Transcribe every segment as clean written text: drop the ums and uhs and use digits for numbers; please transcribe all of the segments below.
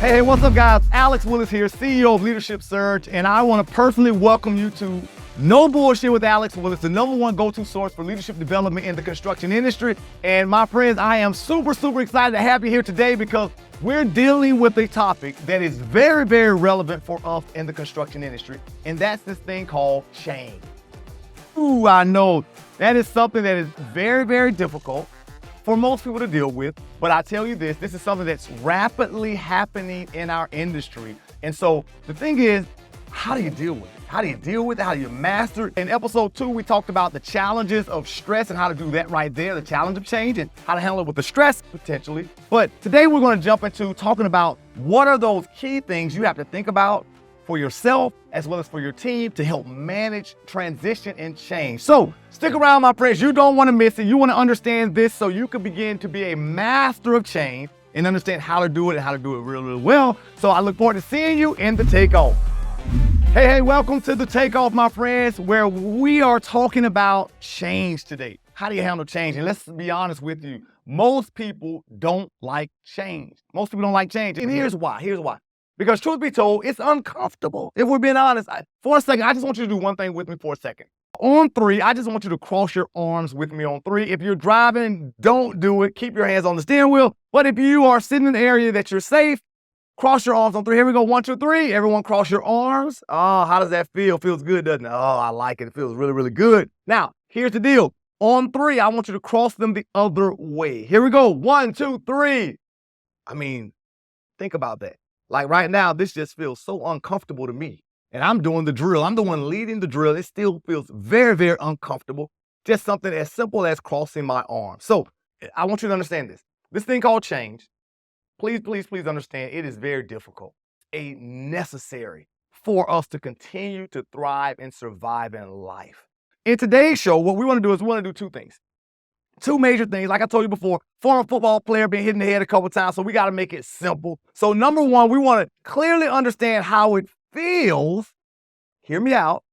Hey, what's up, guys? Alex Willis here, CEO of Leadership Surge, and I want to personally welcome you to No Bullshit with Alex Willis, the #1 go-to source for leadership development in the construction industry. And my friends, I am super excited to have you here today because we're dealing with a topic that is very relevant for us in the construction industry, and that's this thing called change. Ooh, I know that is something that is very difficult for most people to deal with, but I tell you this is something that's rapidly happening in our industry. And so the thing is, how do you deal with it? How do you deal with it? How do you master it? In episode 2, we talked about the challenges of stress and how to do that right there, the challenge of change and how to handle it with the stress potentially. But today we're gonna jump into talking about what are those key things you have to think about for yourself as well as for your team to help manage transition and change. So stick around, my friends. You don't want to miss it. You want to understand this so you can begin to be a master of change and understand how to do it and how to do it really well. So I look forward to seeing you in the Takeoff. Hey, welcome to the Takeoff, my friends, where we are talking about change today. How do you handle change? And let's be honest with you. Most people don't like change. Most people don't like change. And here's why. Because truth be told, it's uncomfortable. If we're being honest, for a second, I just want you to do one thing with me for a second. On 3, I just want you to cross your arms with me on 3. If you're driving, don't do it. Keep your hands on the steering wheel. But if you are sitting in an area that you're safe, cross your arms on 3. Here we go. 1, 2, 3. Everyone cross your arms. Oh, how does that feel? Feels good, doesn't it? Oh, I like it. It feels really good. Now, here's the deal. On 3, I want you to cross them the other way. Here we go. 1, 2, 3. I mean, think about that. Like right now, this just feels so uncomfortable to me. And I'm doing the drill. I'm the one leading the drill. It still feels very uncomfortable. Just something as simple as crossing my arms. So I want you to understand this. This thing called change, please understand, it is very difficult. It's necessary for us to continue to thrive and survive in life. In today's show, what we want to do is we want to do 2 things. 2 major things. Like I told you before, former football player, been hit in the head a couple times, so we got to make it simple. So number 1, we want to clearly understand how it feels. Hear me out.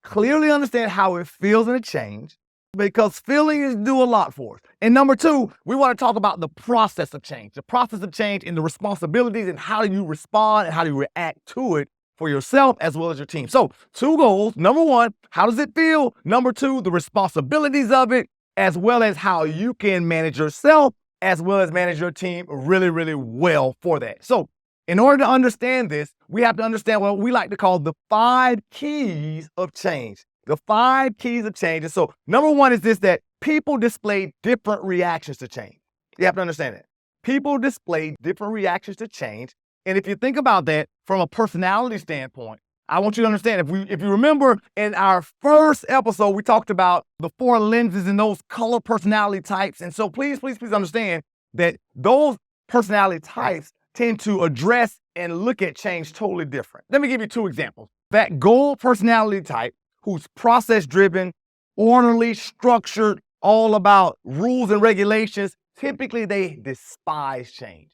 Clearly understand how it feels in a change, because feelings do a lot for us. And number 2, we want to talk about the process of change and the responsibilities and how do you respond and how do you react to it for yourself as well as your team. So 2 goals. Number 1, how does it feel? Number 2, the responsibilities of it, as well as how you can manage yourself, as well as manage your team really well for that. So in order to understand this, we have to understand what we like to call the 5 keys of change. The 5 keys of change. And so number 1 is this, that people display different reactions to change. You have to understand that. People display different reactions to change. And if you think about that from a personality standpoint, I want you to understand, if you remember in our first episode, we talked about the 4 lenses and those color personality types. And so please understand that those personality types tend to address and look at change totally different. Let me give you 2 examples. That gold personality type, who's process-driven, orderly, structured, all about rules and regulations, typically they despise change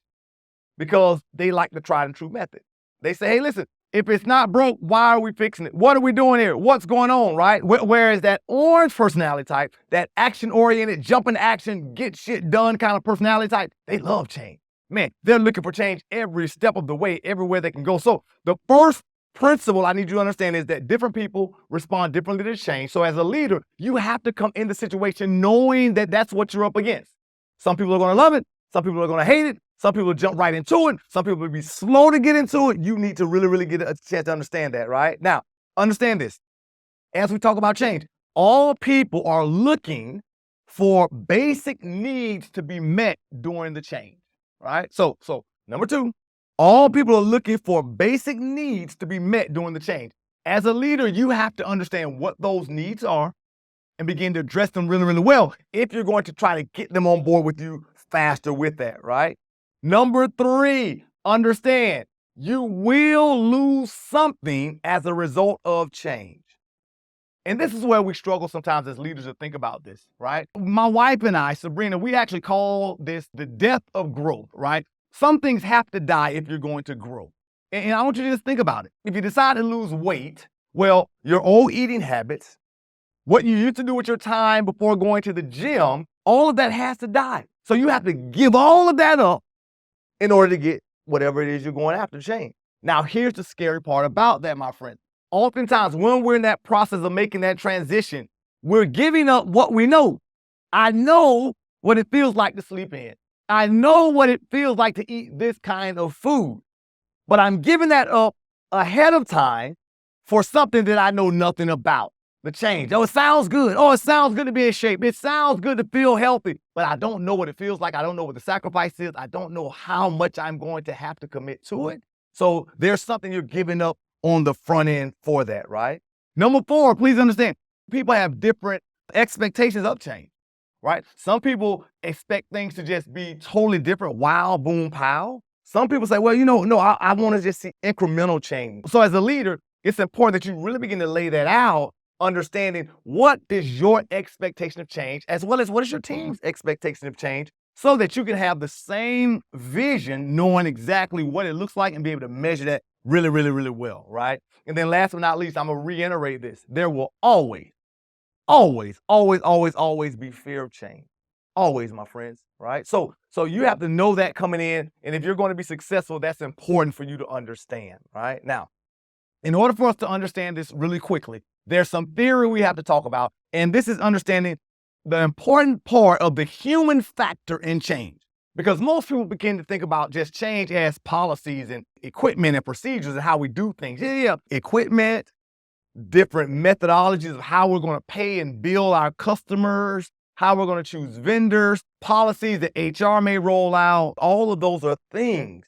because they like the tried and true method. They say, hey, listen, if it's not broke, why are we fixing it? What are we doing here? What's going on, right? Whereas that orange personality type, that action-oriented, jump into action, get shit done kind of personality type, they love change. Man, they're looking for change every step of the way, everywhere they can go. So the first principle I need you to understand is that different people respond differently to change. So as a leader, you have to come in the situation knowing that that's what you're up against. Some people are going to love it. Some people are going to hate it. Some people will jump right into it. Some people will be slow to get into it. You need to really get a chance to understand that, right? Now, understand this. As we talk about change, all people are looking for basic needs to be met during the change, right? So number 2, all people are looking for basic needs to be met during the change. As a leader, you have to understand what those needs are and begin to address them really well if you're going to try to get them on board with you faster with that, right? Number 3, understand you will lose something as a result of change. And this is where we struggle sometimes as leaders to think about this, right? My wife and I, Sabrina, we actually call this the death of growth, right? Some things have to die if you're going to grow. And I want you to just think about it. If you decide to lose weight, well, your old eating habits, what you used to do with your time before going to the gym, all of that has to die. So you have to give all of that up in order to get whatever it is you're going after to change. Now, here's the scary part about that, my friend. Oftentimes, when we're in that process of making that transition, we're giving up what we know. I know what it feels like to sleep in. I know what it feels like to eat this kind of food, but I'm giving that up ahead of time for something that I know nothing about, the change. Oh, it sounds good. Oh, it sounds good to be in shape. It sounds good to feel healthy, but I don't know what it feels like. I don't know what the sacrifice is. I don't know how much I'm going to have to commit to it. So there's something you're giving up on the front end for that, right? Number 4, please understand, people have different expectations of change, right? Some people expect things to just be totally different. Wow, boom, pow. Some people say, well, no, I want to just see incremental change. So as a leader, it's important that you really begin to lay that out, understanding what is your expectation of change, as well as what is your team's expectation of change, so that you can have the same vision, knowing exactly what it looks like and be able to measure that really, really, really well, right? And then last but not least, I'm going to reiterate this. There will always be fear of change. Always, my friends, right? So you have to know that coming in, and if you're going to be successful, that's important for you to understand, right? Now, in order for us to understand this really quickly, there's some theory we have to talk about, and this is understanding the important part of the human factor in change. Because most people begin to think about just change as policies and equipment and procedures and how we do things. Yeah, equipment, different methodologies of how we're going to pay and bill our customers, how we're going to choose vendors, policies that HR may roll out. All of those are things.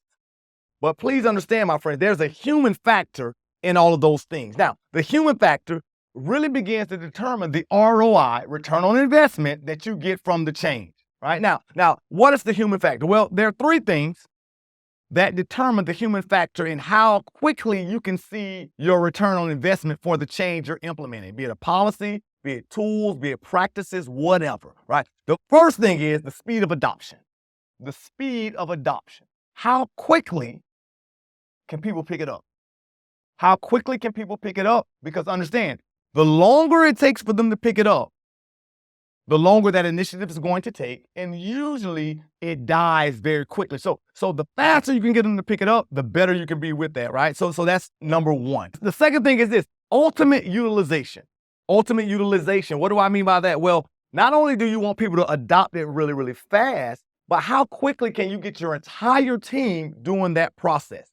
But please understand, my friend, there's a human factor in all of those things. Now, the human factor really begins to determine the ROI, return on investment, that you get from the change, right? Now, what is the human factor? Well, there are 3 things that determine the human factor in how quickly you can see your return on investment for the change you're implementing, be it a policy, be it tools, be it practices, whatever, right? The first thing is the speed of adoption. The speed of adoption. How quickly can people pick it up? How quickly can people pick it up? Because understand, the longer it takes for them to pick it up, the longer that initiative is going to take, and usually it dies very quickly. So the faster you can get them to pick it up, the better you can be with that, right? So that's number 1. The second thing is this: ultimate utilization. Ultimate utilization. What do I mean by that? Well, not only do you want people to adopt it really, really fast, but how quickly can you get your entire team doing that process?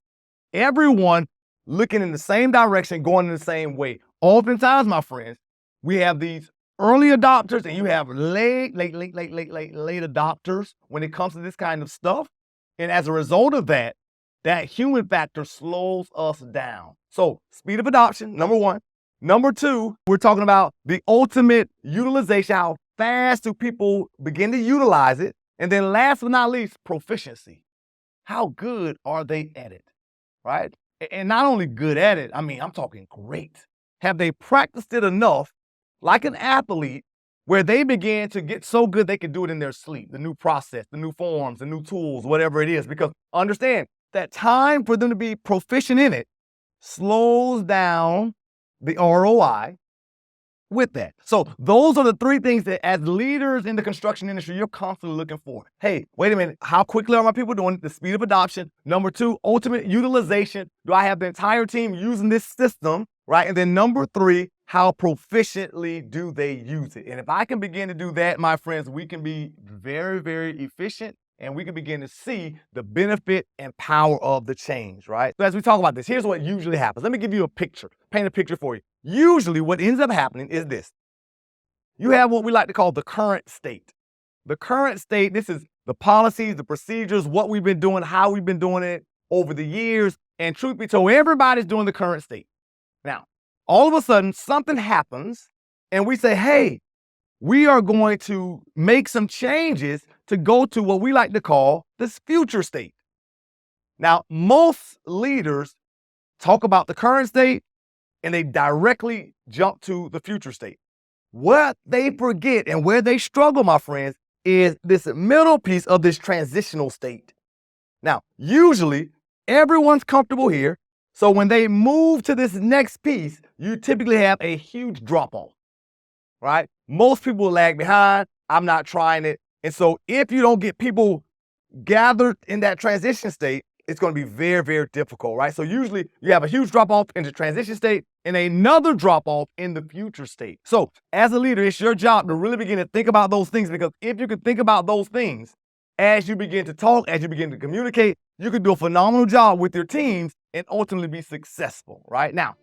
Everyone looking in the same direction, going in the same way. Oftentimes, my friends, we have these early adopters and you have late adopters when it comes to this kind of stuff. And as a result of that, that human factor slows us down. So speed of adoption, number 1. Number 2, we're talking about the ultimate utilization. How fast do people begin to utilize it? And then last but not least, proficiency. How good are they at it, right? And not only good at it, I'm talking great. Have they practiced it enough, like an athlete, where they began to get so good they can do it in their sleep, the new process, the new forms, the new tools, whatever it is? Because understand that time for them to be proficient in it slows down the ROI with that. So those are the 3 things that as leaders in the construction industry, you're constantly looking for. Hey, wait a minute. How quickly are my people doing it? The speed of adoption. Number 2, ultimate utilization. Do I have the entire team using this system, right? And then number 3, how proficiently do they use it? And if I can begin to do that, my friends, we can be very, very efficient, and we can begin to see the benefit and power of the change, right? So as we talk about this, here's what usually happens. Let me give you a picture, paint a picture for you. Usually what ends up happening is this. You have what we like to call the current state. The current state, this is the policies, the procedures, what we've been doing, how we've been doing it over the years. And truth be told, everybody's doing the current state. Now, all of a sudden, something happens and we say, hey, we are going to make some changes to go to what we like to call this future state. Now, most leaders talk about the current state and they directly jump to the future state. What they forget and where they struggle, my friends, is this middle piece of this transitional state. Now, usually everyone's comfortable here. So when they move to this next piece, you typically have a huge drop off, right? Most people will lag behind. I'm not trying it. And so if you don't get people gathered in that transition state, it's going to be very, very difficult, right? So usually you have a huge drop off in the transition state and another drop off in the future state. So as a leader, it's your job to really begin to think about those things, because if you can think about those things as you begin to talk, as you begin to communicate, you can do a phenomenal job with your teams and ultimately be successful, right? Now,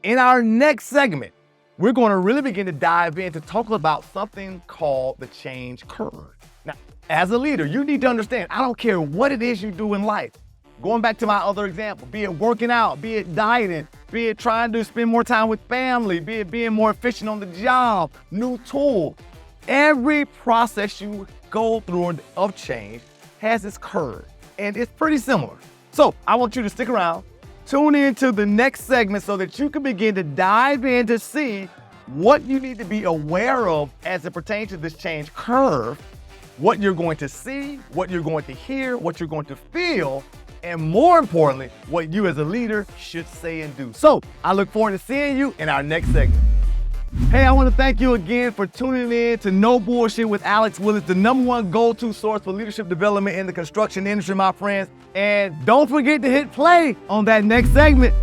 in our next segment, we're going to really begin to dive into talking about something called the change curve. Now, as a leader, you need to understand, I don't care what it is you do in life. Going back to my other example, be it working out, be it dieting, be it trying to spend more time with family, be it being more efficient on the job, new tool. Every process you go through of change has its curve, and it's pretty similar. So I want you to stick around, tune into the next segment so that you can begin to dive in to see what you need to be aware of as it pertains to this change curve, what you're going to see, what you're going to hear, what you're going to feel, and more importantly, what you as a leader should say and do. So I look forward to seeing you in our next segment. Hey, I want to thank you again for tuning in to No Bullshit with Alex Willis, the #1 go-to source for leadership development in the construction industry, my friends. And don't forget to hit play on that next segment.